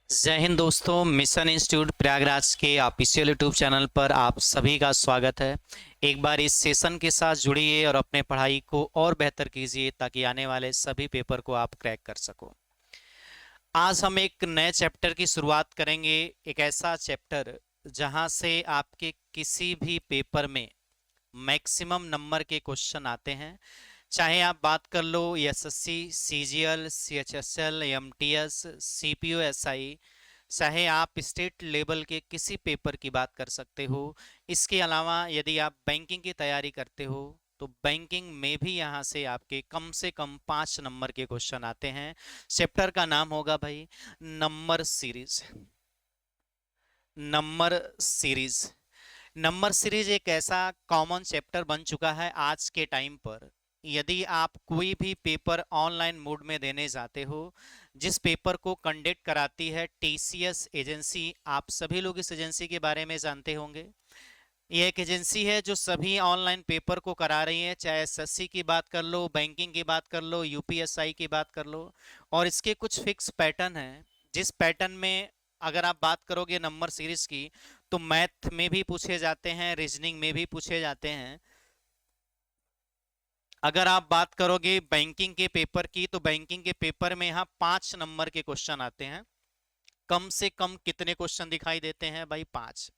जय हिंद दोस्तों। Mission institute Prayagraj के ऑफिशियल यूट्यूब चैनल पर आप सभी का स्वागत है। एक बार इस सेशन के साथ जुड़िए और अपने पढ़ाई को और बेहतर कीजिए ताकि आने वाले सभी पेपर को आप क्रैक कर सको। आज हम एक नए चैप्टर की शुरुआत करेंगे। एक ऐसा चैप्टर जहां से आपके किसी भी पेपर में मैक्सिमम नंबर के क्वेश्चन आते हैं। चाहे आप बात कर लो SSC, CGL, CHSL, MTS, CPU, SI, चाहे आप स्टेट लेवल के किसी पेपर की बात कर सकते हो। इसके अलावा यदि आप बैंकिंग की तैयारी करते हो तो बैंकिंग में भी यहाँ से कम 5 नंबर के क्वेश्चन आते हैं। चैप्टर का नाम होगा भाई number series. Number series number series एक ऐसा कॉमन चैप्टर बन चुका है आज के टाइम पर। यदि आप कोई भी पेपर ऑनलाइन मोड में देने जाते हो, जिस पेपर को कंडक्ट कराती है टीसीएस एजेंसी, आप सभी लोग इस एजेंसी के बारे में जानते होंगे। ये एक एजेंसी है जो सभी ऑनलाइन पेपर को करा रही है, चाहे एसएससी की बात कर लो, बैंकिंग की बात कर लो, यूपीएसआई की बात कर लो। और इसके कुछ फिक्स पैटर्न हैं, जिस पैटर्न में अगर आप बात करोगे नंबर सीरीज की तो मैथ में भी पूछे जाते हैं, रीजनिंग में भी पूछे जाते हैं। अगर आप बात करोगे बैंकिंग के पेपर की तो बैंकिंग के पेपर में यहाँ 5 नंबर के क्वेश्चन आते हैं। कम से कम कितने क्वेश्चन दिखाई देते हैं भाई? 5।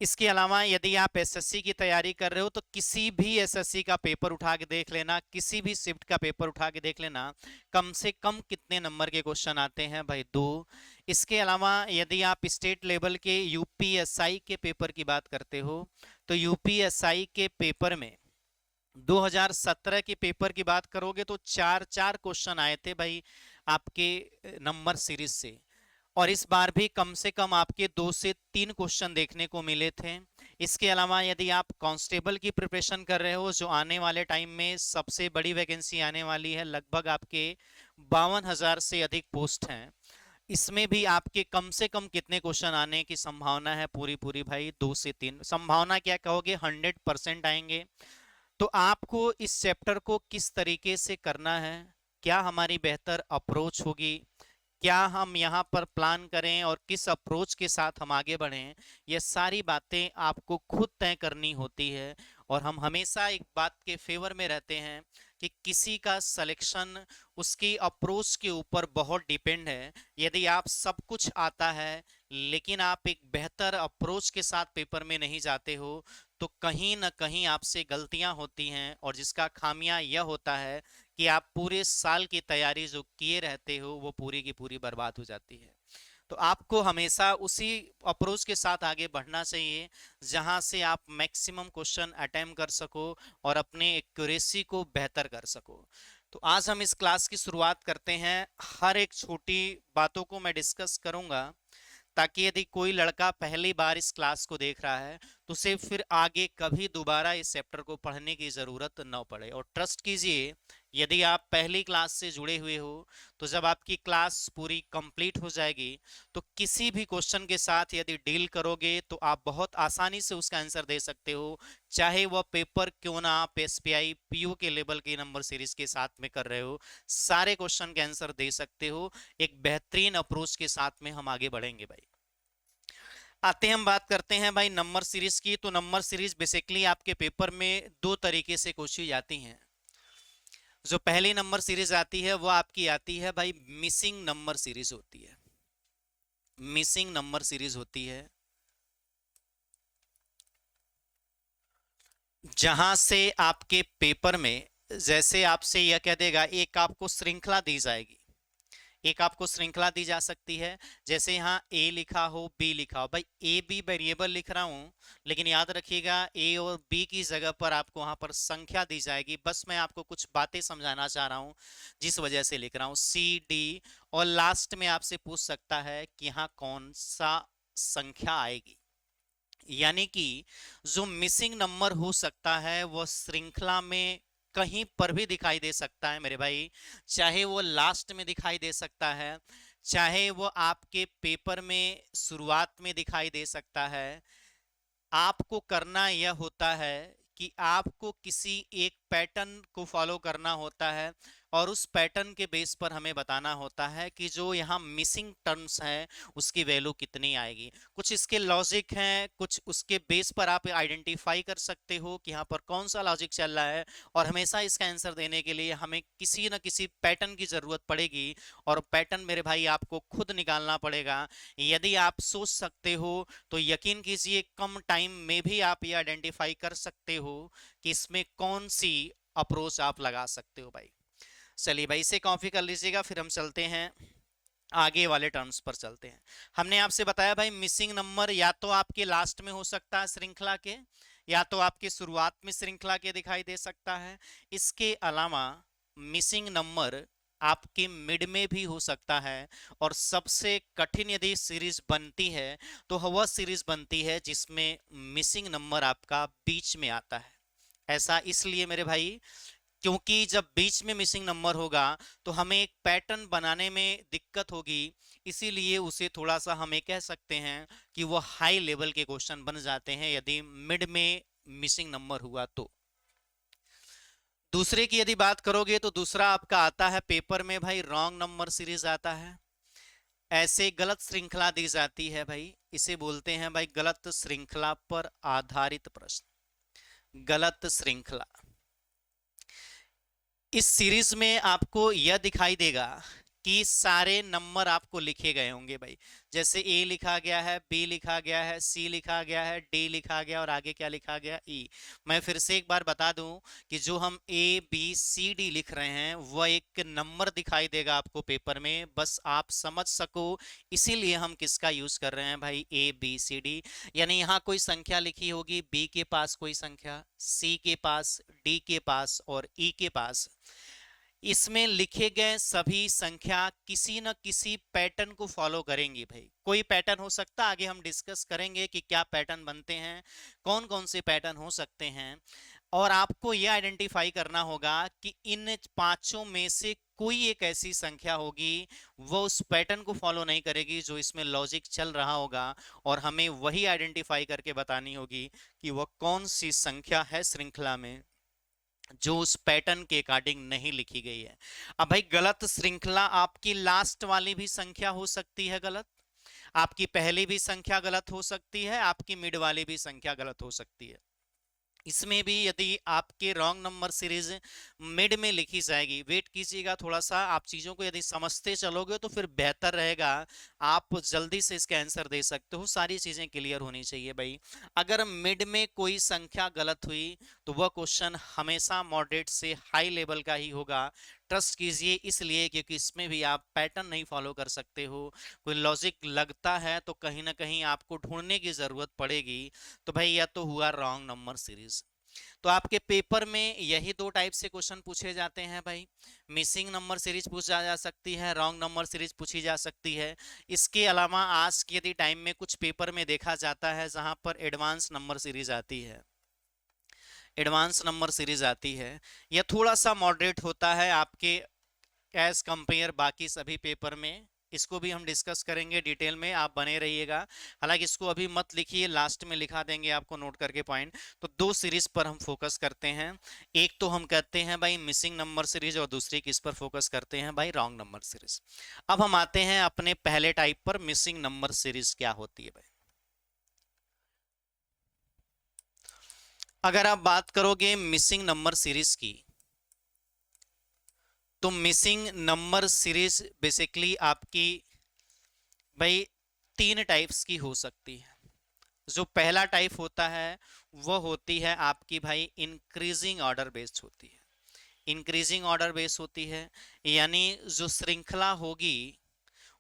इसके अलावा यदि आप एसएससी की तैयारी कर रहे हो तो किसी भी एसएससी का पेपर उठा के देख लेना, किसी भी शिफ्ट का पेपर उठा के देख लेना, कम से कम कितने नंबर के क्वेश्चन आते हैं भाई? 2। इसके अलावा यदि आप स्टेट लेवल के यूपीएसआई के पेपर की बात करते हो तो यूपीएसआई के पेपर में 2017 के पेपर की बात करोगे तो चार चार क्वेश्चन आए थे भाई आपके नंबर सीरीज से। और इस बार भी कम से कम आपके 2 से 3 क्वेश्चन देखने को मिले थे। इसके अलावा यदि आप कांस्टेबल की प्रिपरेशन कर रहे हो, जो आने वाले टाइम में सबसे बड़ी वैकेंसी आने वाली है, लगभग आपके 52,000 से अधिक पोस्ट हैं, इसमें भी आपके कम से कम कितने क्वेश्चन आने की संभावना है? पूरी पूरी भाई 2 से 3। संभावना क्या कहोगे? 100% आएंगे। तो आपको इस चैप्टर को किस तरीके से करना है, क्या हमारी बेहतर अप्रोच होगी, क्या हम यहाँ पर प्लान करें और किस अप्रोच के साथ हम आगे बढ़ें, ये सारी बातें आपको खुद तय करनी होती है। और हम हमेशा एक बात के फेवर में रहते हैं कि किसी का सिलेक्शन उसकी अप्रोच के ऊपर बहुत डिपेंड है। यदि आप सब कुछ आता है लेकिन आप एक बेहतर अप्रोच के साथ पेपर में नहीं जाते हो तो कहीं ना कहीं आपसे गलतियां होती हैं, और जिसका खामियां यह होता है कि आप पूरे साल की तैयारी जो किए रहते हो वो पूरी की पूरी बर्बाद हो जाती है। तो आपको हमेशा उसी अप्रोच के साथ आगे बढ़ना चाहिए जहां से आप मैक्सिमम क्वेश्चन अटेम्प्ट कर सको और अपने एक्यूरेसी को बेहतर कर सको। तो आज हम इस क्लास की शुरुआत करते हैं। हर एक छोटी बातों को मैं डिस्कस करूंगा ताकि यदि कोई लड़का पहली बार इस क्लास को देख रहा है तो उसे फिर आगे कभी दोबारा इस चैप्टर को पढ़ने की जरूरत न पड़े। और ट्रस्ट कीजिए, यदि आप पहली क्लास से जुड़े हुए हो तो जब आपकी क्लास पूरी कंप्लीट हो जाएगी तो किसी भी क्वेश्चन के साथ यदि डील करोगे तो आप बहुत आसानी से उसका आंसर दे सकते हो, चाहे वह पेपर क्यों ना आप एसपीआई पीयू के लेवल की नंबर सीरीज के साथ में कर रहे हो, सारे क्वेश्चन के आंसर दे सकते हो। एक बेहतरीन अप्रोच के साथ में हम आगे बढ़ेंगे भाई। आते हैं, हम बात करते हैं भाई नंबर सीरीज की। तो नंबर सीरीज बेसिकली आपके पेपर में 2 तरीके से पूछी जाती हैं। जो पहली नंबर सीरीज आती है वो आपकी आती है भाई मिसिंग नंबर सीरीज होती है। मिसिंग नंबर सीरीज होती है जहां से आपके पेपर में, जैसे आपसे यह कह देगा, एक आपको श्रृंखला दी जाएगी, एक आपको श्रृंखला दी जा सकती है। जैसे यहाँ ए लिखा हो, बी लिखा हो, भाई ए बी वेरिएबल लिख रहा हूं, लेकिन याद रखिएगा ए और बी की जगह पर आपको वहां पर संख्या दी जाएगी। बस मैं आपको कुछ बातें समझाना चाह रहा हूं जिस वजह से लिख रहा हूं सी डी। और लास्ट में आपसे पूछ सकता है कि यहाँ कौन सा संख्या आएगी। यानी कि जो मिसिंग नंबर हो सकता है वह श्रृंखला में कहीं पर भी दिखाई दे सकता है मेरे भाई। चाहे वो लास्ट में दिखाई दे सकता है, चाहे वो आपके पेपर में शुरुआत में दिखाई दे सकता है। आपको करना यह होता है कि आपको किसी एक पैटर्न को फॉलो करना होता है। और उस पैटर्न के बेस पर हमें बताना होता है कि जो यहाँ मिसिंग टर्म्स है उसकी वैल्यू कितनी आएगी। कुछ इसके लॉजिक हैं, कुछ उसके बेस पर आप आइडेंटिफाई कर सकते हो कि यहाँ पर कौन सा लॉजिक चल रहा है, और हमेशा इसका आंसर देने के लिए हमें किसी न किसी पैटर्न की जरूरत पड़ेगी, और पैटर्न मेरे भाई आपको खुद निकालना पड़ेगा। यदि आप सोच सकते हो तो यकीन कीजिए कम टाइम में भी आप ये आइडेंटिफाई कर सकते हो कि इसमें कौन सी अप्रोच आप लगा सकते हो भाई। चलिए भाई इसे कॉपी कर लीजिएगा, फिर हम चलते हैं आगे वाले टर्म्स पर चलते हैं। हमने आपसे बताया भाई मिसिंग नंबर या तो आपके लास्ट में हो सकता है श्रृंखला के, या तो आपके शुरुआत में श्रृंखला के दिखाई दे सकता है। इसके अलावा मिसिंग नंबर आपके मिड में भी हो सकता है, और सबसे कठिन यदि सीरीज बनती है तो वह सीरीज बनती है जिसमें मिसिंग नंबर आपका बीच में आता है। ऐसा इसलिए मेरे भाई क्योंकि जब बीच में मिसिंग नंबर होगा तो हमें एक पैटर्न बनाने में दिक्कत होगी, इसीलिए उसे थोड़ा सा हमें कह सकते हैं कि वो हाई लेवल के क्वेश्चन बन जाते हैं यदि मिड में मिसिंग नंबर हुआ तो। दूसरे की यदि बात करोगे तो दूसरा आपका आता है पेपर में भाई रॉन्ग नंबर सीरीज आता है। ऐसे गलत श्रृंखला दी जाती है भाई, इसे बोलते हैं भाई गलत श्रृंखला पर आधारित प्रश्न, गलत श्रृंखला। इस सीरीज में आपको यह दिखाई देगा कि सारे नंबर आपको लिखे गए होंगे भाई, जैसे ए लिखा गया है, बी लिखा गया है, सी लिखा गया है, डी लिखा गया और आगे क्या लिखा गया ई। मैं फिर से एक बार बता दूं कि जो हम ए बी सी डी लिख रहे हैं वह एक नंबर दिखाई देगा आपको पेपर में, बस आप समझ सको इसीलिए हम किसका यूज कर रहे हैं भाई ए बी सी डी। यानी यहाँ कोई संख्या लिखी होगी, बी के पास कोई संख्या, सी के पास, डी के पास और ई के पास, इसमें लिखे गए सभी संख्या किसी न किसी पैटर्न को फॉलो करेंगी भाई। कोई पैटर्न हो सकता है, आगे हम डिस्कस करेंगे कि क्या पैटर्न बनते हैं, कौन कौन से पैटर्न हो सकते हैं, और आपको यह आइडेंटिफाई करना होगा कि इन पांचों में से कोई एक ऐसी संख्या होगी वो उस पैटर्न को फॉलो नहीं करेगी जो इसमें लॉजिक चल रहा होगा, और हमें वही आइडेंटिफाई करके बतानी होगी कि वह कौन सी संख्या है श्रृंखला में जो उस पैटर्न के अकॉर्डिंग नहीं लिखी गई है। अब भाई गलत श्रृंखला आपकी लास्ट वाली भी संख्या हो सकती है गलत, आपकी पहली भी संख्या गलत हो सकती है, आपकी मिड वाली भी संख्या गलत हो सकती है। इसमें भी यदि आपके रॉन्ग नंबर सीरीज मिड में लिखी जाएगी, वेट कीजिएगा थोड़ा सा, आप चीजों को यदि समझते चलोगे तो फिर बेहतर रहेगा, आप जल्दी से इसका आंसर दे सकते हो। सारी चीजें क्लियर होनी चाहिए भाई। अगर मिड में कोई संख्या गलत हुई तो वह क्वेश्चन हमेशा मॉडरेट से हाई लेवल का ही होगा, ट्रस्ट कीजिए, इसलिए क्योंकि इसमें भी आप पैटर्न नहीं फॉलो कर सकते हो, कोई लॉजिक लगता है तो कहीं ना कहीं आपको ढूंढने की जरूरत पड़ेगी। तो भाई यह तो हुआ रॉन्ग नंबर सीरीज। तो आपके पेपर में यही दो टाइप से क्वेश्चन पूछे जाते हैं भाई, मिसिंग नंबर सीरीज पूछा जा सकती है, रॉन्ग नंबर सीरीज पूछी जा सकती है। इसके अलावा आज के यदि टाइम में कुछ पेपर में देखा जाता है जहां पर एडवांस नंबर सीरीज आती है, एडवांस नंबर सीरीज आती है, यह थोड़ा सा मॉडरेट होता है आपके एज कंपेयर बाकी सभी पेपर में। इसको भी हम डिस्कस करेंगे डिटेल में, आप बने रहिएगा। हालांकि इसको अभी मत लिखिए, लास्ट में लिखा देंगे आपको नोट करके पॉइंट। तो दो सीरीज पर हम फोकस करते हैं, एक तो हम कहते हैं भाई मिसिंग नंबर सीरीज और दूसरी किस पर फोकस करते हैं भाई रॉन्ग नंबर सीरीज। अब हम आते हैं अपने पहले टाइप पर, मिसिंग नंबर सीरीज क्या होती है भाई। अगर आप बात करोगे मिसिंग नंबर सीरीज की तो मिसिंग नंबर सीरीज बेसिकली आपकी भाई तीन टाइप्स की हो सकती है। जो पहला टाइप होता है वो होती है आपकी भाई इंक्रीजिंग ऑर्डर बेस्ड होती है, इंक्रीजिंग ऑर्डर बेस्ड होती है, यानी जो श्रृंखला होगी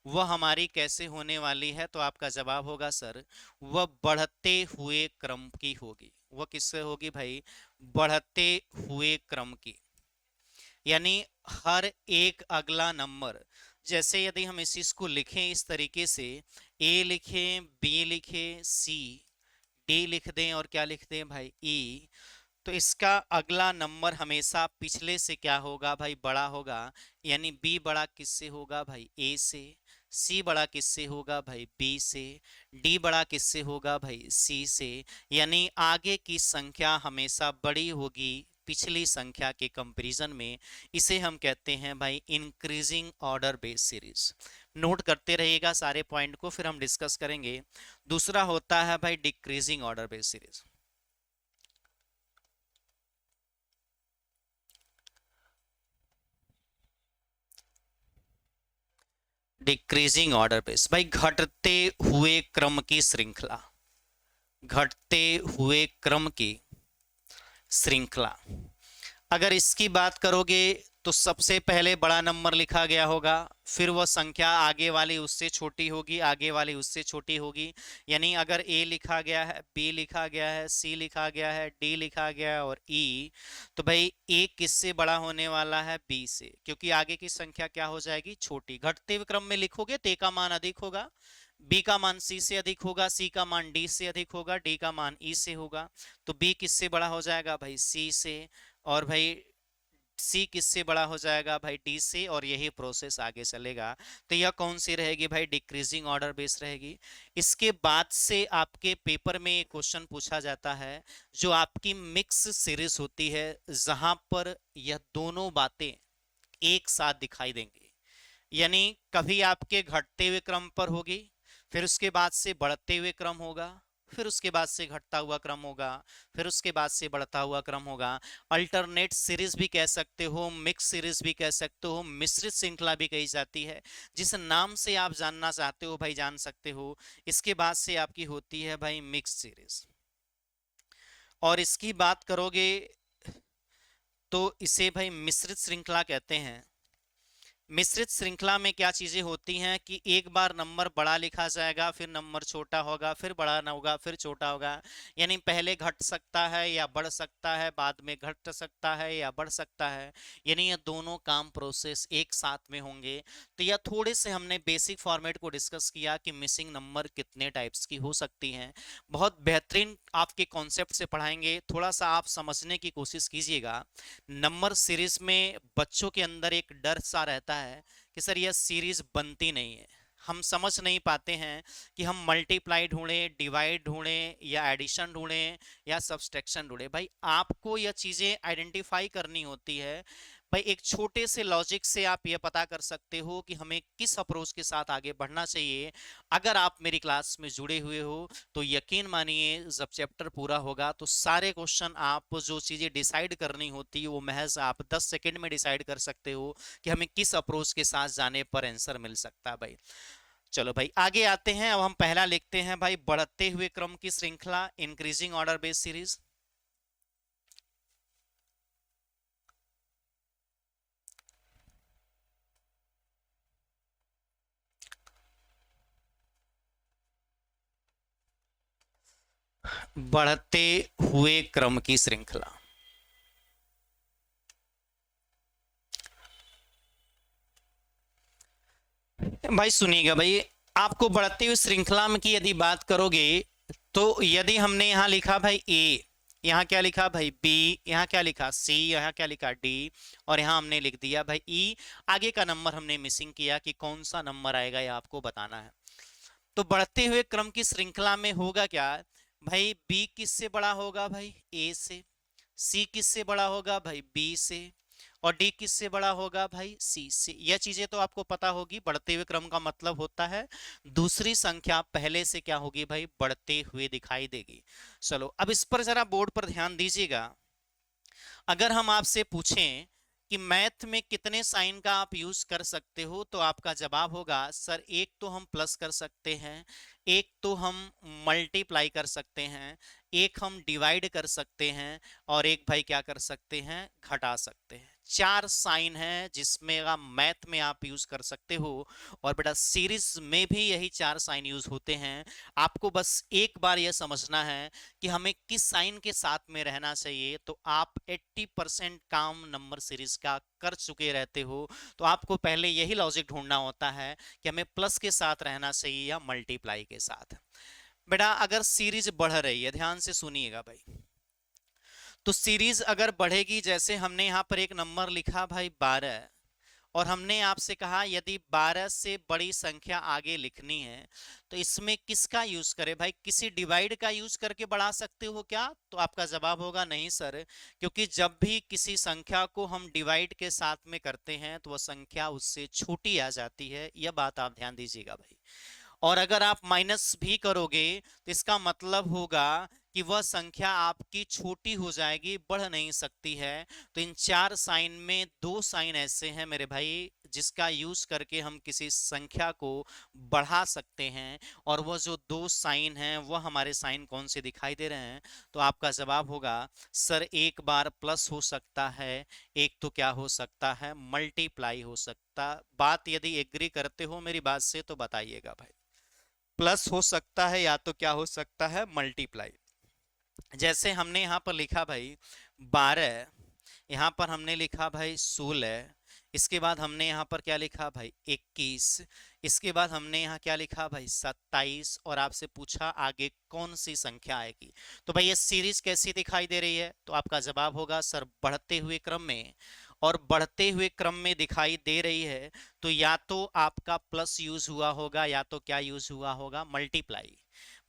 वह हमारी कैसे होने वाली है, तो आपका जवाब होगा सर वह बढ़ते हुए क्रम की होगी। वह किससे होगी भाई, बढ़ते हुए क्रम की, यानी हर एक अगला नंबर, जैसे यदि हम इस चीज को लिखें इस तरीके से, ए लिखें, बी लिखें, सी, डी लिख दें और क्या लिख दें भाई ई, तो इसका अगला नंबर हमेशा पिछले से क्या होगा भाई बड़ा होगा, यानी बी बड़ा किससे होगा भाई ए से, सी बड़ा किससे होगा भाई बी से, डी बड़ा किससे होगा भाई सी से, यानी आगे की संख्या हमेशा बड़ी होगी पिछली संख्या के कंपैरिजन में, इसे हम कहते हैं भाई increasing order base series. Note करते रहिएगा सारे पॉइंट को, फिर हम डिस्कस करेंगे। दूसरा होता है भाई decreasing order base series. Decreasing order base भाई घटते हुए क्रम की श्रृंखला, घटते हुए क्रम की श्रृंखला। अगर इसकी बात करोगे तो सबसे पहले बड़ा नंबर लिखा गया होगा, फिर वह संख्या आगे वाली उससे छोटी होगी, आगे वाली उससे छोटी होगी। यानी अगर ए लिखा गया है, बी लिखा गया है, सी लिखा गया है, डी लिखा गया है और ई, तो भाई ए किससे बड़ा होने वाला है? बी से, क्योंकि आगे की संख्या क्या हो जाएगी? छोटी। घटते हुए क्रम में लिखोगे तो ए का मान अधिक होगा, बी का मान सी से अधिक होगा, सी का मान डी से अधिक होगा, डी का मान ई से होगा। तो बी किससे बड़ा हो जाएगा भाई? सी से। और भाई सी किससे बड़ा हो जाएगा भाई? डी से। और यही प्रोसेस आगे चलेगा। तो यह कौन सी रहेगी भाई? डिक्रीजिंग ऑर्डर बेस रहेगी। इसके बाद से आपके पेपर में एक क्वेश्चन पूछा जाता है जो आपकी मिक्स सीरीज होती है, जहां पर यह दोनों बातें एक साथ दिखाई देंगी। यानी कभी आपके घटते हुए क्रम पर होगी, फिर उसके बाद से बढ़ते हुए क्रम होगा, फिर उसके बाद से घटता हुआ क्रम होगा, फिर उसके बाद से बढ़ता हुआ क्रम होगा। अल्टरनेट सीरीज भी कह सकते हो, मिक्स सीरीज भी कह सकते हो, मिश्रित श्रृंखला भी कही जाती है। जिस नाम से आप जानना चाहते हो भाई जान सकते हो। इसके बाद से आपकी होती है भाई मिक्स सीरीज। और इसकी बात करोगे तो इसे भाई मिश्रित श्रृंखला कहते हैं। मिश्रित श्रृंखला में क्या चीजें होती हैं कि एक बार नंबर बड़ा लिखा जाएगा, फिर नंबर छोटा होगा, फिर बड़ा ना होगा, फिर छोटा होगा। यानी पहले घट सकता है या बढ़ सकता है, बाद में घट सकता है या बढ़ सकता है। यानी ये दोनों काम प्रोसेस एक साथ में होंगे। तो यह थोड़े से हमने बेसिक फॉर्मेट को डिस्कस किया कि मिसिंग नंबर कितने टाइप्स की हो सकती हैं। बहुत बेहतरीन आपके कॉन्सेप्ट से पढ़ाएंगे, थोड़ा सा आप समझने की कोशिश कीजिएगा। नंबर सीरीज में बच्चों के अंदर एक डर सा रहता है कि सर यह सीरीज बनती नहीं है, हम समझ नहीं पाते हैं कि हम मल्टीप्लाई ढूंढें, डिवाइड ढूंढें, या एडिशन ढूंढें, या सब्सट्रैक्शन ढूंढें। भाई आपको यह चीजें आइडेंटिफाई करनी होती है। भाई एक छोटे से लॉजिक से आप यह पता कर सकते हो कि हमें किस अप्रोच के साथ आगे बढ़ना चाहिए। अगर आप मेरी क्लास में जुड़े हुए हो तो यकीन मानिए जब चैप्टर पूरा होगा तो सारे क्वेश्चन, आप जो चीजें डिसाइड करनी होती है वो महज आप 10 सेकंड में डिसाइड कर सकते हो कि हमें किस अप्रोच के साथ जाने पर आंसर मिल सकता है भाई। चलो भाई आगे आते हैं। अब हम पहला लिखते हैं भाई बढ़ते हुए क्रम की श्रृंखला, इंक्रीजिंग ऑर्डर बेस सीरीज। बढ़ते हुए क्रम की श्रृंखला। भाई सुनिएगा भाई, आपको बढ़ती हुई श्रृंखला में की यदि बात करोगे तो यदि हमने यहां लिखा भाई ए, यहाँ क्या लिखा भाई बी, यहाँ क्या लिखा सी, यहाँ क्या लिखा डी, और यहाँ हमने लिख दिया भाई ई, आगे का नंबर हमने मिसिंग किया कि कौन सा नंबर आएगा ये आपको बताना है। तो बढ़ते हुए क्रम की श्रृंखला में होगा क्या भाई? बी किससे बड़ा होगा भाई? ए से। सी किससे बड़ा होगा भाई? बी से। और डी किससे बड़ा होगा भाई? सी से। यह चीजें तो आपको पता होगी। बढ़ते हुए क्रम का मतलब होता है दूसरी संख्या पहले से क्या होगी भाई? बढ़ते हुए दिखाई देगी। चलो अब इस पर जरा बोर्ड पर ध्यान दीजिएगा। अगर हम आपसे पूछें कि मैथ में कितने साइन का आप यूज कर सकते हो, तो आपका जवाब होगा सर एक तो हम प्लस कर सकते हैं, एक तो हम मल्टीप्लाई कर सकते हैं, एक हम डिवाइड कर सकते हैं, और एक भाई क्या कर सकते हैं? घटा सकते हैं। चार साइन है जिसमें आप मैथ में आप यूज कर सकते हो। और बेटा सीरीज में भी यही चार साइन यूज होते हैं। आपको बस एक बार यह समझना है कि हमें किस साइन के साथ में रहना चाहिए। तो आप 80% काम नंबर सीरीज का कर चुके रहते हो। तो आपको पहले यही लॉजिक ढूंढना होता है कि हमें प्लस के साथ रहना चाहिए या मल्टीप्लाई के साथ। बेटा अगर सीरीज बढ़ रही है, ध्यान से सुनिएगा भाई, तो सीरीज अगर बढ़ेगी, जैसे हमने यहां पर एक नंबर लिखा भाई 12, और हमने आपसे कहा यदि 12 से बड़ी संख्या आगे लिखनी है तो इसमें किसका यूज करें भाई, किसी डिवाइड का यूज करके बढ़ा सकते हो क्या? तो आपका जवाब होगा नहीं सर, क्योंकि जब भी किसी संख्या को हम डिवाइड के साथ में करते हैं तो वह संख्या उससे छोटी आ जाती है, यह बात आप ध्यान दीजिएगा भाई। और अगर आप माइनस भी करोगे तो इसका मतलब होगा कि वह संख्या आपकी छोटी हो जाएगी, बढ़ नहीं सकती है। तो इन चार साइन में दो साइन ऐसे हैं मेरे भाई जिसका यूज करके हम किसी संख्या को बढ़ा सकते हैं, और वह जो दो साइन हैं वह हमारे साइन कौन से दिखाई दे रहे हैं? तो आपका जवाब होगा सर एक बार प्लस हो सकता है, एक तो क्या हो सकता है, मल्टीप्लाई हो सकता। बात यदि एग्री करते हो मेरी बात से तो बताइएगा भाई, प्लस हो सकता है या तो क्या हो सकता है, मल्टीप्लाई। जैसे हमने यहां पर लिखा भाई 12, यहां पर हमने लिखा भाई 16, इसके बाद हमने यहाँ पर क्या लिखा भाई 21, इसके बाद हमने यहाँ क्या लिखा भाई 27, और आपसे पूछा आगे कौन सी संख्या आएगी। तो भाई ये सीरीज कैसी दिखाई दे रही है? तो आपका जवाब होगा सर बढ़ते हुए क्रम में, और बढ़ते हुए क्रम में दिखाई दे रही है तो या तो आपका प्लस यूज हुआ होगा या तो क्या यूज हुआ होगा, मल्टीप्लाई।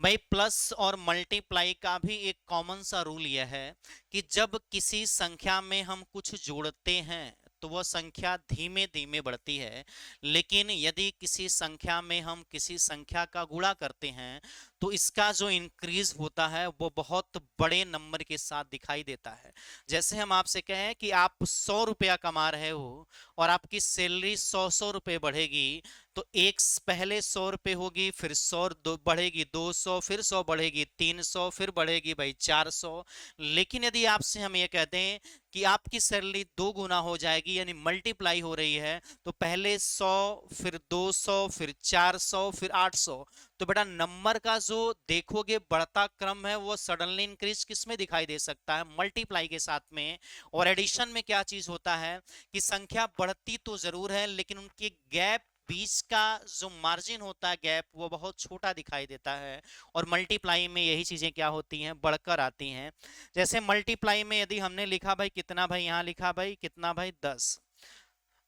भाई प्लस और मल्टीप्लाई का भी एक कॉमन सा रूल यह है कि जब किसी संख्या में हम कुछ जोड़ते हैं तो वह संख्या धीमे धीमे बढ़ती है, लेकिन यदि किसी संख्या में हम किसी संख्या का गुणा करते हैं तो इसका जो इंक्रीज होता है वो बहुत बड़े नंबर के साथ दिखाई देता है। जैसे हम आपसे कहें कि आप 100 रुपया कमा रहे हो और आपकी सैलरी 100 रुपए बढ़ेगी, तो एक पहले 100 रुपए होगी, फिर 100 बढ़ेगी, 200, फिर 100 बढ़ेगी, 300, फिर बढ़ेगी भाई 400। लेकिन यदि आपसे हम ये कहते हैं कि आपकी सैलरी 2 गुना हो जाएगी यानी मल्टीप्लाई हो रही है, तो पहले 100, फिर 200, फिर 400, फिर 800, तो बेटा नंबर का जो देखोगे बढ़ता क्रम है वो सडनली इंक्रीज किस में दिखाई दे सकता है, मल्टीप्लाई के साथ में। और एडिशन में क्या चीज होता है कि संख्या बढ़ती तो जरूर है लेकिन उनके गैप बीच का जो मार्जिन होता है गैप वो बहुत छोटा दिखाई देता है, और मल्टीप्लाई में यही चीजें क्या होती हैं, बढ़कर आती हैं। जैसे मल्टीप्लाई में यदि हमने लिखा भाई कितना, भाई यहां लिखा भाई कितना भाई 10,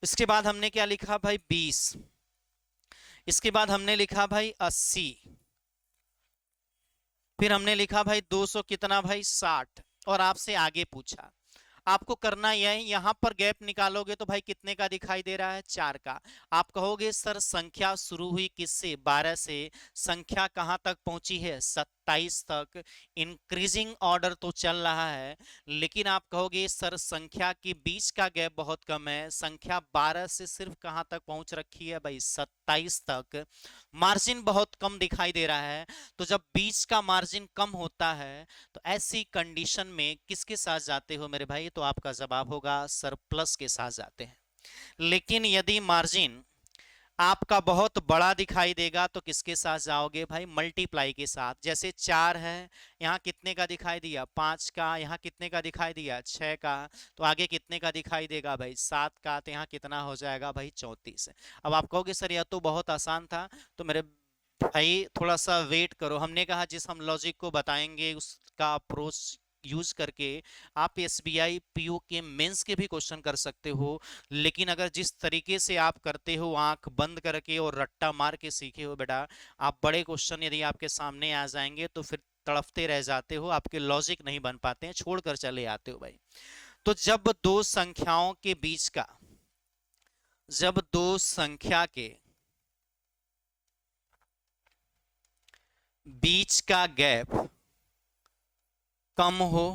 इसके बाद हमने क्या लिखा भाई 20, इसके बाद हमने लिखा भाई 80, फिर हमने लिखा भाई 200 कितना भाई 60, और आपसे आगे पूछा। आपको करना यह है, यहां पर गैप निकालोगे तो भाई कितने का दिखाई दे रहा है, 4 का। आप कहोगे सर संख्या शुरू हुई किससे, 12 से, संख्या कहां तक पहुंची है, 27 तक। इंक्रीजिंग ऑर्डर तो चल रहा है, लेकिन आप कहोगे सर संख्या के बीच का गैप बहुत कम है, संख्या 12 से सिर्फ कहां तक पहुंच रखी है भाई 27 तक, मार्जिन बहुत कम दिखाई दे रहा है। तो जब बीच का मार्जिन कम होता है तो ऐसी कंडीशन में किसके साथ जाते हो मेरे भाई, तो आपका जवाब होगा सर प्लस के साथ जाते हैं। लेकिन यदि मार्जिन आपका बहुत बड़ा दिखाई देगा तो किसके साथ जाओगे भाई, मल्टीप्लाई के साथ। जैसे 4 है, यहाँ कितने का दिखाई दिया, 5 का, यहाँ कितने का दिखाई दिया, 6 का, तो आगे कितने का दिखाई देगा भाई 7 का, तो यहाँ कितना हो जाएगा भाई 34। अब आप कहोगे सर यह तो बहुत आसान था, तो मेरे भाई थोड़ा सा वेट करो। हमने कहा जिस हम लॉजिक को बताएंगे उसका अप्रोच यूज करके आप एसबीआई पीओ के मेंस के भी क्वेश्चन कर सकते हो, लेकिन अगर जिस तरीके से आप करते हो आंख बंद करके और रट्टा मार के सीखे हो बेटा, आप बड़े क्वेश्चन यदि आपके सामने आ जाएंगे तो फिर तड़फते रह जाते हो, आपके लॉजिक नहीं बन पाते हैं, छोड़कर चले आते हो भाई। तो जब दो संख्याओं के बीच का, जब दो संख्या के बीच का गैप कम हो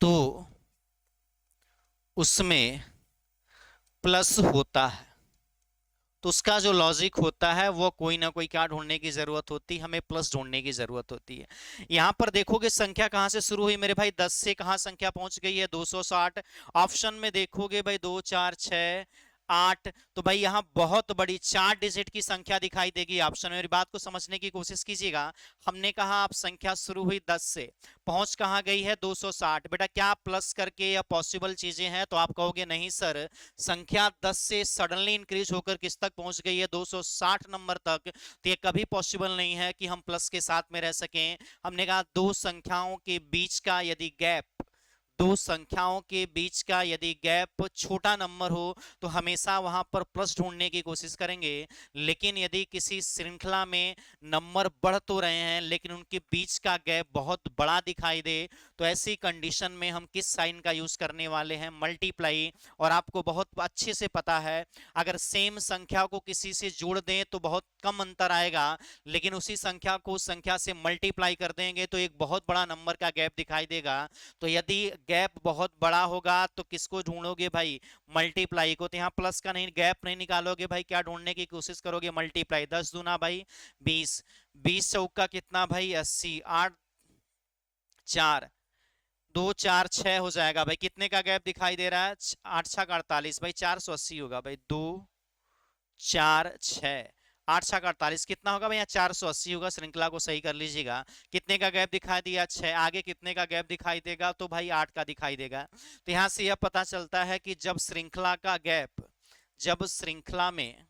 तो उसमें प्लस होता है। तो उसका जो लॉजिक होता है वो कोई ना कोई क्या ढूंढने की जरूरत होती है, हमें प्लस ढूंढने की जरूरत होती है। यहां पर देखोगे संख्या कहां से शुरू हुई मेरे भाई, 10 से कहां संख्या पहुंच गई है 260। ऑप्शन में देखोगे भाई 2 4 6 8, तो भाई यहां बहुत बड़ी 4 डिजिट की संख्या दिखाई देगी ऑप्शन में। मेरी बात को समझने की कोशिश कीजिएगा। हमने कहा आप संख्या शुरू हुई 10 से, पहुंच कहां गई है 260, बेटा क्या प्लस करके या पॉसिबल चीजें हैं, तो आप कहोगे नहीं सर, संख्या 10 से सडनली इंक्रीज होकर किस तक पहुंच गई है 260 नंबर तक, तो ये कभी पॉसिबल नहीं है कि हम प्लस के साथ में रह सकें। हमने कहा दो संख्याओं के बीच का यदि गैप दो संख्याओं के बीच का यदि गैप छोटा नंबर हो तो हमेशा वहां पर प्लस ढूंढने की कोशिश करेंगे। लेकिन यदि किसी श्रृंखला में नंबर बढ़ तो रहे हैं लेकिन उनके बीच का गैप बहुत बड़ा दिखाई दे, तो ऐसी कंडीशन में हम किस साइन का यूज करने वाले हैं? मल्टीप्लाई। और आपको बहुत अच्छे से पता है, अगर सेम संख्या को किसी से जोड़ दें तो बहुत कम अंतर आएगा, लेकिन उसी संख्या को उस संख्या से मल्टीप्लाई कर देंगे तो एक बहुत बड़ा नंबर का गैप दिखाई देगा। तो यदि गैप बहुत बड़ा होगा तो किसको ढूंढोगे भाई? मल्टीप्लाई को। तो यहाँ प्लस का नहीं, गैप नहीं निकालोगे भाई, क्या ढूंढने की कोशिश करोगे? मल्टीप्लाई। 10 दूना भाई 20, 20 चौका कितना भाई? 80, 8 4 2 4 6 हो जाएगा भाई। कितने का गैप दिखाई दे रहा है? 8 छक 48 भाई, 480 होगा भाई। 2 4 6, 8 छक 48 कितना होगा भैया? 480 होगा। श्रृंखला को सही कर लीजिएगा। कितने का गैप दिखाई दिया? 6। आगे कितने का गैप दिखाई देगा? तो भाई 8 का दिखाई देगा। तो यहां से यह पता चलता है कि जब श्रृंखला का गैप, जब श्रृंखला में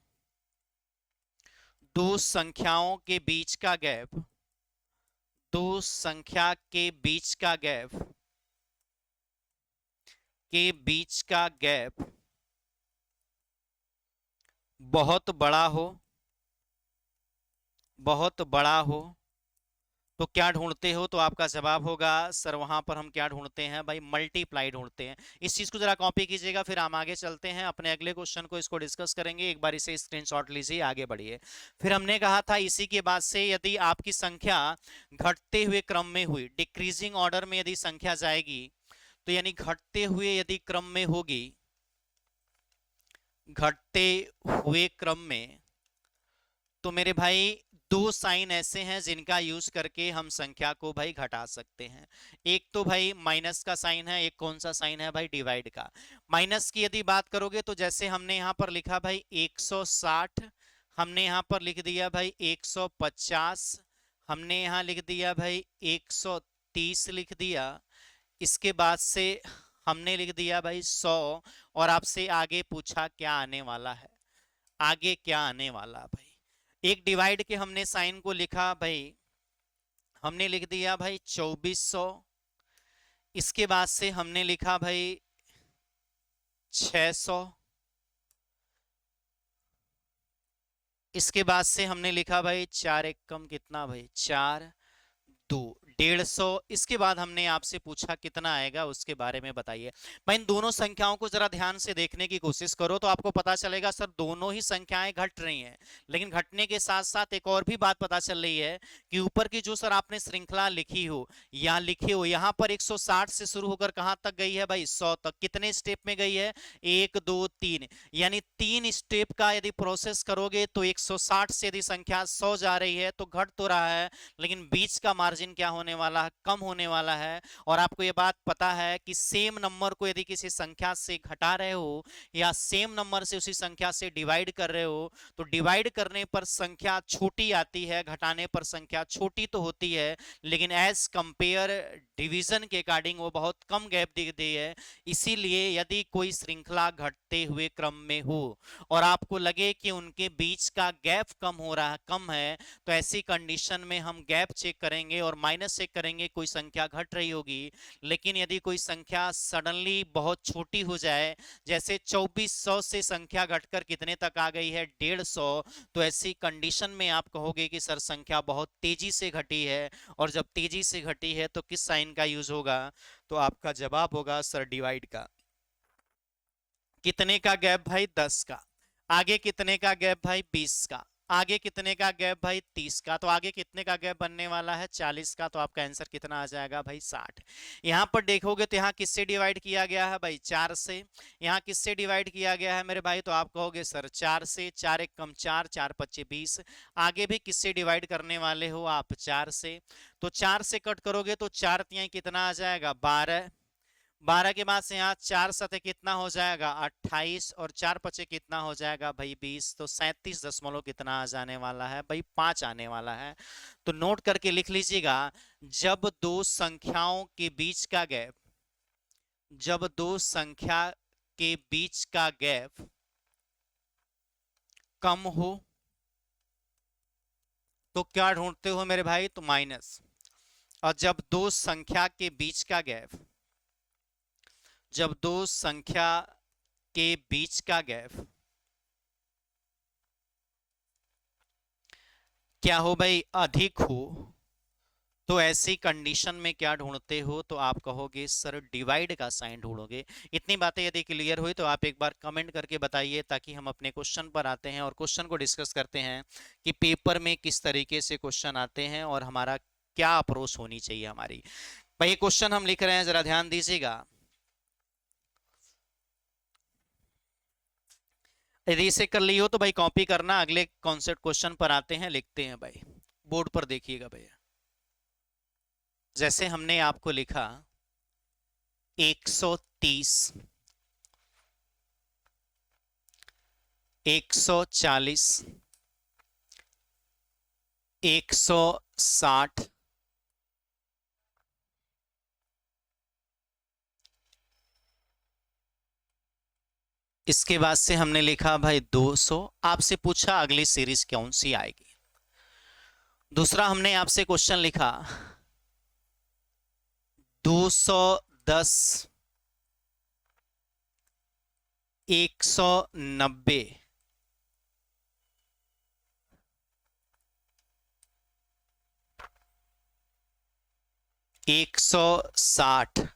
दो संख्याओं के बीच का गैप, दो संख्या के बीच का गैप, के बीच का गैप बहुत बड़ा हो, बहुत बड़ा हो, तो क्या ढूंढते हो? तो आपका जवाब होगा सर वहां पर हम क्या ढूंढते हैं भाई? मल्टीप्लाई ढूंढते हैं। इस चीज को जरा कॉपी कीजिएगा, फिर हम आगे चलते हैं अपने अगले क्वेश्चन को, इसको डिस्कस करेंगे। एक बार इसे स्क्रीनशॉट लीजिए, आगे बढ़िए। फिर हमने कहा था इसी के बाद से यदि आपकी संख्या घटते हुए क्रम में हुई, डिक्रीजिंग ऑर्डर में यदि संख्या जाएगी, तो यानी घटते हुए यदि क्रम में होगी, घटते हुए क्रम में, तो मेरे भाई दो साइन ऐसे हैं जिनका यूज करके हम संख्या को भाई घटा सकते हैं। एक तो भाई माइनस का साइन है, एक कौन सा साइन है भाई? डिवाइड का। माइनस की यदि बात करोगे तो जैसे हमने यहां पर लिखा भाई 160, हमने यहां पर लिख दिया भाई 150, हमने यहां लिख दिया भाई 130 लिख दिया। इसके बाद से हमने लिख दिया भाई 100, और आपसे आगे पूछा क्या आने वाला है? आगे क्या आने वाला भाई? एक डिवाइड के हमने साइन को लिखा भाई, हमने लिख दिया भाई 2400। इसके बाद से हमने लिखा भाई 600। इसके बाद से हमने लिखा भाई 4 एक कम कितना भाई? 4 2 150। इसके बाद हमने आपसे पूछा कितना आएगा, उसके बारे में बताइए। मैं इन दोनों संख्याओं को जरा ध्यान से देखने की कोशिश करो तो आपको पता चलेगा सर दोनों ही संख्याएं घट रही हैं। लेकिन घटने के साथ साथ एक और भी बात पता चल रही है कि ऊपर की जो सर आपने श्रृंखला लिखी हो या लिखे हो, यहां पर 160 से शुरू होकर कहां तक गई है भाई? 100 तक। कितने स्टेप में गई है? 1 2 3, यानी 3 स्टेप का यदि प्रोसेस करोगे तो 160 से यदि संख्या 100 जा रही है तो घट तो रहा है, लेकिन बीच का मार्जिन क्या होने वाला है? कम होने वाला है। और आपको ये बात पता है कि सेम नंबर को यदि किसी संख्या से घटा रहे हो या सेम नंबर से उसी संख्या से डिवाइड कर रहे हो, तो डिवाइड करने पर संख्या छोटी आती है, घटाने पर संख्या छोटी तो होती है, लेकिन एज कंपेयर डिवीजन के अकॉर्डिंग वो बहुत कम गैप दिखती है। इसीलिए यदि कोई श्रृंखला घटते हुए क्रम में हो और आपको लगे कि उनके बीच का गैप कम हो रहा है, कम है, तो ऐसी कंडीशन में हम गैप चेक करेंगे और माइनस चेक करेंगे कोई संख्या घट रही होगी। लेकिन यदि कोई संख्या सडनली बहुत छोटी हो जाए, जैसे 2400 से संख्या घटकर कितने तक आ गई है? 150, तो ऐसी कंडीशन में आप कहोगे कि सर संख्या बहुत तेजी से घटी है। और जब तेजी से घटी है तो किस साइन का यूज होगा? तो आपका जवाब होगा सर डिवाइड का। कितने का गैप भाई? 10 का। आगे कितने का गैप भाई? 20 का। आगे कितने का गैप भाई? 30 का। तो आगे कितने का गैप बनने वाला है? 40 का। तो आपका आंसर कितना आ जाएगा भाई? 60। यहां पर देखोगे तो यहाँ किससे डिवाइड किया गया है भाई? 4 से। यहाँ किससे डिवाइड किया गया है मेरे भाई? तो आप कहोगे सर 4 से। 4 एक कम 4, 4 पच्चे 20। आगे भी किससे डिवाइड करने वाले हो आप? 4 से। तो 4 से कट करोगे तो 4 तिहाई कितना आ जाएगा? 12। 12 के बाद से यहाँ 4 सतह कितना हो जाएगा? 28, और 4 पचे कितना हो जाएगा भाई? 20। तो 37 दशमलव कितना आ जाने वाला है भाई? 5 आने वाला है। तो नोट करके लिख लीजिएगा, जब दो संख्याओं के बीच का गैप, जब दो संख्या के बीच का गैप कम हो तो क्या ढूंढते हो मेरे भाई? तो माइनस। और जब दो संख्या के बीच का गैप जब दो संख्या के बीच का गैप क्या हो भाई, अधिक हो, तो ऐसी कंडीशन में क्या ढूंढते हो, तो आप कहोगे सर डिवाइड का साइन ढूंढोगे। इतनी बातें यदि क्लियर हुई तो आप एक बार कमेंट करके बताइए, ताकि हम अपने क्वेश्चन पर आते हैं और क्वेश्चन को डिस्कस करते हैं कि पेपर में किस तरीके से क्वेश्चन आते हैं और हमारा क्या अप्रोच होनी चाहिए हमारी। भाई ये क्वेश्चन हम लिख रहे हैं, जरा ध्यान दीजिएगा। यदि इसे कर ली हो तो भाई कॉपी करना, अगले कॉन्सेप्ट क्वेश्चन पर आते हैं, लिखते हैं भाई। बोर्ड पर देखिएगा भैया, जैसे हमने आपको लिखा 130, 140, 160, इसके बाद से हमने लिखा भाई 200। आपसे पूछा अगली सीरीज कौन सी आएगी। दूसरा हमने आपसे क्वेश्चन लिखा 210, 190, 160,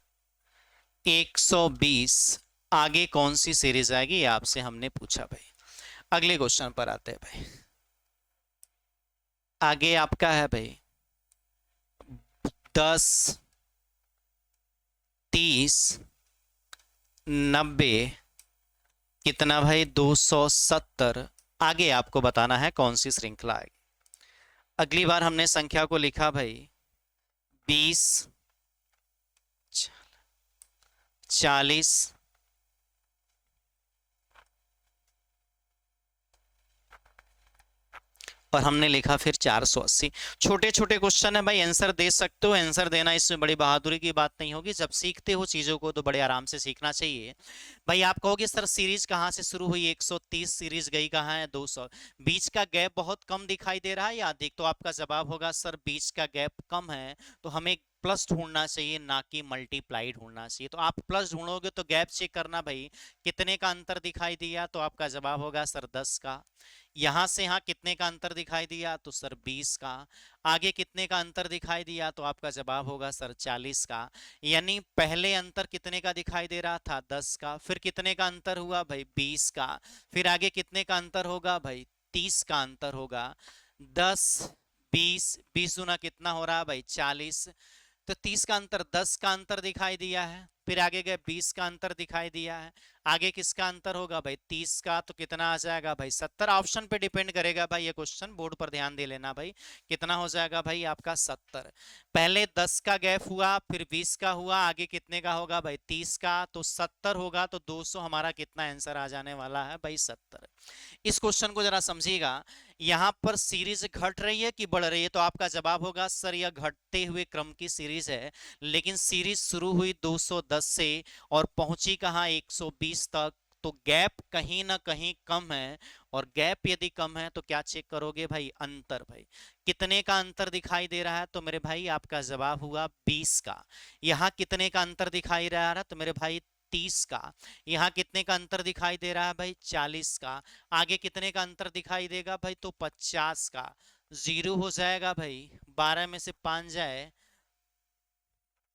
120, आगे कौन सी सीरीज आएगी, ये आपसे हमने पूछा भाई। अगले क्वेश्चन पर आते हैं भाई। आगे आपका है भाई 10, 30, 90, कितना भाई 270। आगे आपको बताना है कौन सी श्रृंखला आएगी। अगली बार हमने संख्या को लिखा भाई 20, 40, और हमने लिखा फिर 480। छोटे छोटे क्वेश्चन है भाई, आंसर दे सकते हो, आंसर देना इसमें बड़ी बहादुरी की बात नहीं होगी। जब सीखते हो चीजों को तो बड़े आराम से सीखना चाहिए। भाई आप कहोगे सर सीरीज कहाँ से शुरू हुई, 130 सीरीज गई कहाँ है 200, बीच का गैप बहुत कम दिखाई दे रहा है या अधिक, तो आपका जवाब होगा सर बीच का गैप कम है, तो हमें प्लस ढूंढना चाहिए ना कि मल्टीप्लाई ढूंढना चाहिए। तो आप प्लस ढूंढोगे तो गैप चेक करना भाई, कितने का अंतर दिखाई दिया, तो आपका जवाब होगा सर 10 का। यहां से यहां कितने का अंतर दिखाई दिया, तो सर 20 का। आगे कितने का अंतर दिखाई दिया, तो आपका जवाब होगा सर 40 का। यानी पहले अंतर कितने का दिखाई दे रहा था 10 का, फिर कितने का अंतर हुआ भाई 20 का, फिर आगे कितने का अंतर होगा भाई 30 का अंतर होगा। 10, 20, 20 गुना कितना हो रहा है भाई 40, तो 30 का अंतर 10 का अंतर दिखाई दिया है, फिर आगे गए 20 का अंतर दिखाई दिया है, आगे किसका अंतर होगा भाई 30 का, तो कितना आ जाएगा भाई 70। ऑप्शन पे डिपेंड करेगा भाई ये क्वेश्चन, बोर्ड पर ध्यान दे लेना भाई। कितना हो जाएगा भाई आपका 70। पहले 10 का गैप हुआ, फिर 20 का हुआ, आगे कितने का होगा भाई 30 का, तो 70 होगा, तो 200 हमारा कितना आंसर आ जाने वाला है भाई 70। इस क्वेश्चन को जरा समझिएगा, यहां पर सीरीज घट रही है कि बढ़ रही है, तो आपका जवाब होगा सर यह घटते हुए क्रम की सीरीज है, लेकिन सीरीज शुरू हुई 210 से और पहुंची कहां 120 तक, तो गैप कहीं ना कहीं कम है। और गैप यदि कम है तो क्या चेक करोगे भाई, अंतर भाई कितने का अंतर दिखाई दे रहा है, तो मेरे भाई आपका जवाब हुआ 20 का। यहां कितने का अंतर दिखाई रहा है, तो मेरे भाई 30 का। यहां कितने का अंतर दिखाई दे रहा है भाई 40 का। आगे कितने का अंतर दिखाई देगा भाई, तो 50 का। जीरो हो जाएगा भाई, 12 में से 5 जाए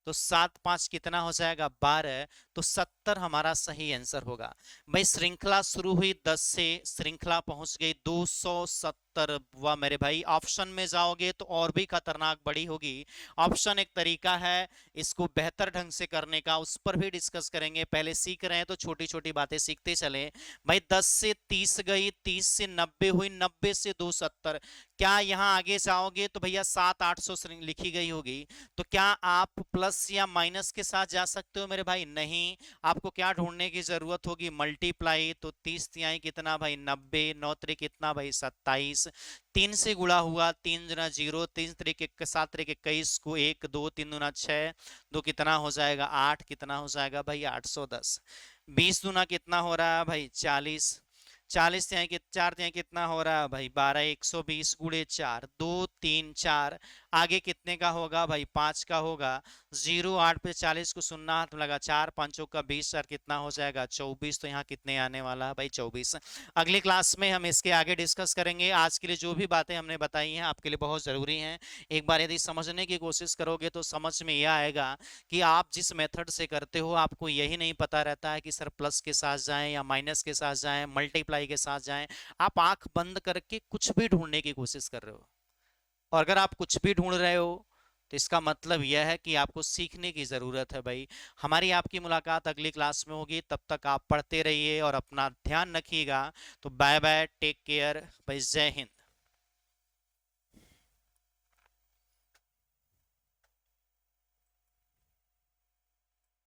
तो 7 5 कितना हो जाएगा 12, तो 70 हमारा सही आंसर होगा। भाई श्रृंखला शुरू हुई 10 से, श्रृंखला पहुंच गई 270। वाह मेरे भाई, ऑप्शन में जाओगे तो और भी खतरनाक बड़ी होगी। ऑप्शन एक तरीका है इसको बेहतर ढंग से करने का, उस पर भी डिस्कस करेंगे। पहले सीख रहे हैं तो छोटी छोटी बातें सीखते चले। भाई 10 से 30 गई, 30 से 90 हुई, 90 से 270। क्या यहां आगे जाओगे तो भैया 7 800 लिखी गई होगी, तो क्या आप प्लस या माइनस के साथ जा सकते हो मेरे भाई, नहीं। आपको क्या ढूंढने की जरूरत होगी, मल्टीप्लाई। तो 30 तिहाई कितना भाई 90, 9 त्रिक कितना भाई 27, 3 से गुणा हुआ, 3 गुना 0, 3 त्रिक 7 त्रिक 21 को 1 2, 3 गुना 6, 2 कितना हो जाएगा 8, कितना हो जाएगा भाई 810। 20 गुना कितना हो रहा है भाई 40, 40 तिहाई 4 तिहाई कितना हो रहा है भाई 12, 120 गुणे 4, 2 3 4, आगे कितने का होगा भाई 5 का होगा। 0 8 पे 40 को सुनना हाथ में लगा, 4 5 का 20, सर कितना हो जाएगा 24। तो यहाँ कितने आने वाला है भाई 24। अगली क्लास में हम इसके आगे डिस्कस करेंगे। आज के लिए जो भी बातें हमने बताई हैं आपके लिए बहुत जरूरी हैं। एक बार यदि समझने की कोशिश करोगे तो समझ में यह आएगा कि आप जिस मेथड से करते हो आपको यही नहीं पता रहता है कि सर प्लस के साथ जाएं या माइनस के साथ जाएं, मल्टीप्लाई के साथ जाएं। आप आंख बंद करके कुछ भी ढूंढने की कोशिश कर रहे हो, और अगर आप कुछ भी ढूंढ रहे हो तो इसका मतलब यह है कि आपको सीखने की जरूरत है भाई। हमारी आपकी मुलाकात अगली क्लास में होगी, तब तक आप पढ़ते रहिए और अपना ध्यान रखिएगा। तो बाय बाय, टेक केयर भाई, जय हिंद।